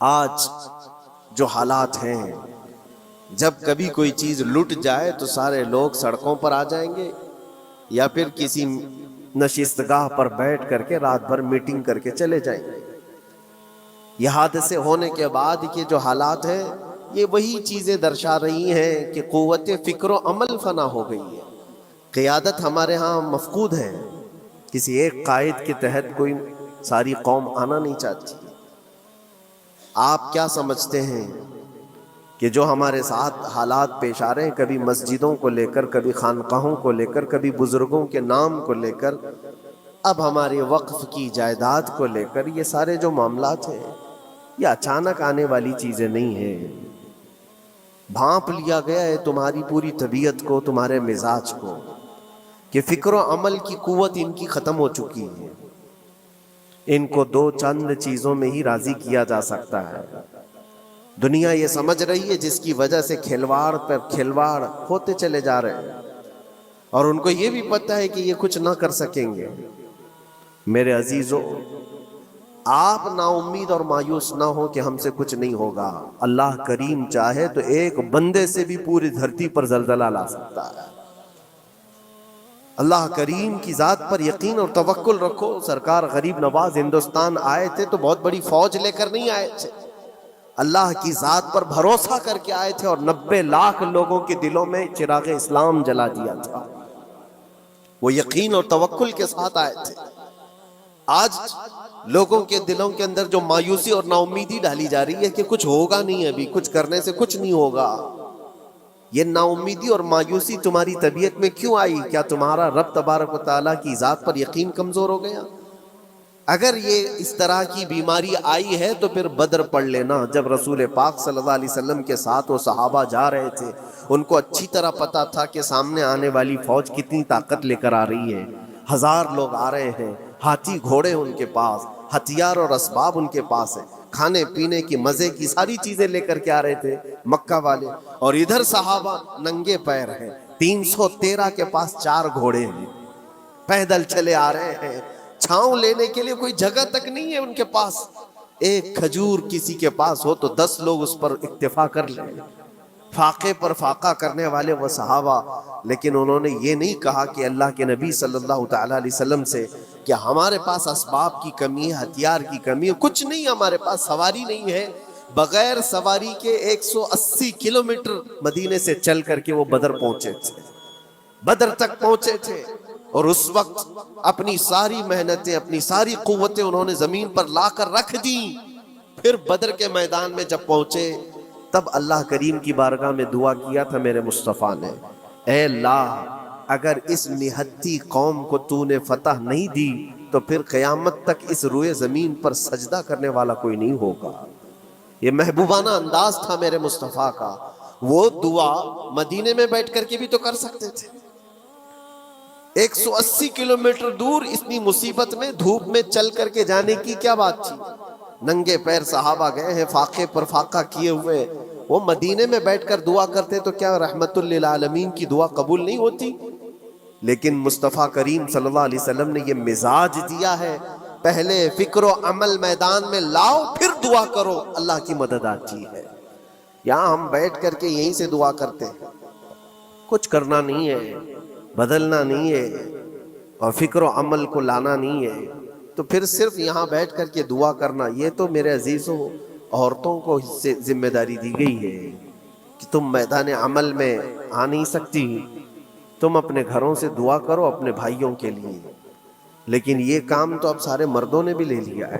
آج جو حالات ہیں، جب کبھی کوئی چیز لٹ جائے تو سارے لوگ سڑکوں پر آ جائیں گے، یا پھر کسی نشستگاہ پر بیٹھ کر کے رات بھر میٹنگ کر کے چلے جائیں گے۔ یہ حادثے ہونے کے بعد کے جو حالات ہیں، یہ وہی چیزیں درشا رہی ہیں کہ قوت فکر و عمل فنا ہو گئی ہے۔ قیادت ہمارے ہاں مفقود ہے، کسی ایک قائد کے تحت کوئی ساری قوم آنا نہیں چاہتی۔ آپ کیا سمجھتے ہیں کہ جو ہمارے ساتھ حالات پیش آ رہے ہیں، کبھی مسجدوں کو لے کر، کبھی خانقاہوں کو لے کر، کبھی بزرگوں کے نام کو لے کر، اب ہمارے وقف کی جائیداد کو لے کر، یہ سارے جو معاملات ہیں یہ اچانک آنے والی چیزیں نہیں ہیں۔ بھانپ لیا گیا ہے تمہاری پوری طبیعت کو، تمہارے مزاج کو، کہ فکر و عمل کی قوت ان کی ختم ہو چکی ہے۔ ان کو دو چند چیزوں میں ہی راضی کیا جا سکتا ہے۔ دنیا یہ سمجھ رہی ہے، جس کی وجہ سے کھلواڑ پر کھلواڑ ہوتے چلے جا رہے ہیں، اور ان کو یہ بھی پتہ ہے کہ یہ کچھ نہ کر سکیں گے۔ میرے عزیزو، آپ نا امید اور مایوس نہ ہو کہ ہم سے کچھ نہیں ہوگا۔ اللہ کریم چاہے تو ایک بندے سے بھی پوری دھرتی پر زلزلہ لا سکتا ہے۔ اللہ کریم کی ذات پر یقین اور توکل رکھو۔ سرکار غریب نواز ہندوستان آئے تھے تو بہت بڑی فوج لے کر نہیں آئے تھے، اللہ کی ذات پر بھروسہ کر کے آئے تھے، اور 90 لاکھ لوگوں کے دلوں میں چراغ اسلام جلا دیا تھا۔ وہ یقین اور توکل کے ساتھ آئے تھے۔ آج لوگوں کے دلوں کے اندر جو مایوسی اور نا امیدی ڈالی جا رہی ہے کہ کچھ ہوگا نہیں، ابھی کچھ کرنے سے کچھ نہیں ہوگا، یہ نا امیدی اور مایوسی تمہاری طبیعت میں کیوں آئی؟ کیا تمہارا رب تبارک و تعالیٰ کی ذات پر یقین کمزور ہو گیا؟ اگر یہ اس طرح کی بیماری آئی ہے تو پھر بدر پڑھ لینا۔ جب رسول پاک صلی اللہ علیہ وسلم کے ساتھ وہ صحابہ جا رہے تھے، ان کو اچھی طرح پتا تھا کہ سامنے آنے والی فوج کتنی طاقت لے کر آ رہی ہے۔ 1000 لوگ آ رہے ہیں، ہاتھی گھوڑے ان کے پاس، ہتھیار اور اسباب ان کے پاس ہے، کھانے پینے کی مزے کی ساری چیزیں لے کر کے آ رہے تھے مکہ والے، اور ادھر صحابہ ننگے پیر ہیں۔ 313 کے پاس 4 گھوڑے ہیں، پیدل چلے آ رہے ہیں، چھاؤں لینے کے لیے کوئی جگہ تک نہیں ہے ان کے پاس۔ ایک کھجور کسی کے پاس ہو تو 10 لوگ اس پر اکتفا کر لیں۔ فاقے پر فاقہ کرنے والے وہ صحابہ، لیکن انہوں نے یہ نہیں کہا کہ اللہ کے نبی صلی اللہ تعالیٰ علیہ وسلم سے کہ ہمارے پاس اسباب کی کمی ہے، ہتھیار کی کمی ہے، کچھ نہیں، ہمارے پاس سواری نہیں ہے۔ بغیر سواری کے 180 کلومیٹر مدینے سے چل کر کے وہ بدر پہنچے تھے، بدر تک پہنچے تھے، اور اس وقت اپنی ساری محنتیں، اپنی ساری قوتیں انہوں نے زمین پر لا کر رکھ دیں۔ پھر بدر کے میدان میں جب پہنچے تب اللہ کریم کی بارگاہ میں دعا کیا تھا میرے مصطفیٰ نے، اے اللہ، اگر اس نہتی قوم کو تو نے فتح نہیں دی تو پھر قیامت تک اس روئے زمین پر سجدہ کرنے والا کوئی نہیں ہوگا۔ یہ محبوبانہ انداز تھا میرے مصطفیٰ کا۔ وہ دعا مدینے میں بیٹھ کر کے بھی تو کر سکتے تھے۔ 180 کلومیٹر دور اتنی مصیبت میں دھوپ میں چل کر کے جانے کی کیا بات تھی؟ ننگے پیر صحابہ گئے ہیں، فاقے پر فاقہ کیے ہوئے، وہ مدینے میں بیٹھ کر دعا کرتے تو کیا رحمت للعالمین کی دعا قبول نہیں ہوتی؟ لیکن مصطفیٰ کریم صلی اللہ علیہ وسلم نے یہ مزاج دیا ہے، پہلے فکر و عمل میدان میں لاؤ، پھر دعا کرو، اللہ کی مدد آتی ہے۔ یہاں ہم بیٹھ کر کے یہیں سے دعا کرتے ہیں، کچھ کرنا نہیں ہے، بدلنا نہیں ہے، اور فکر و عمل کو لانا نہیں ہے، تو پھر صرف یہاں بیٹھ کر کے دعا کرنا، یہ تو میرے عزیزوں عورتوں کو اس سے ذمہ داری دی گئی ہے کہ تم میدان عمل میں آ نہیں سکتی، تم اپنے گھروں سے دعا کرو اپنے بھائیوں کے لیے۔ لیکن یہ کام تو اب سارے مردوں نے بھی لے لیا ہے۔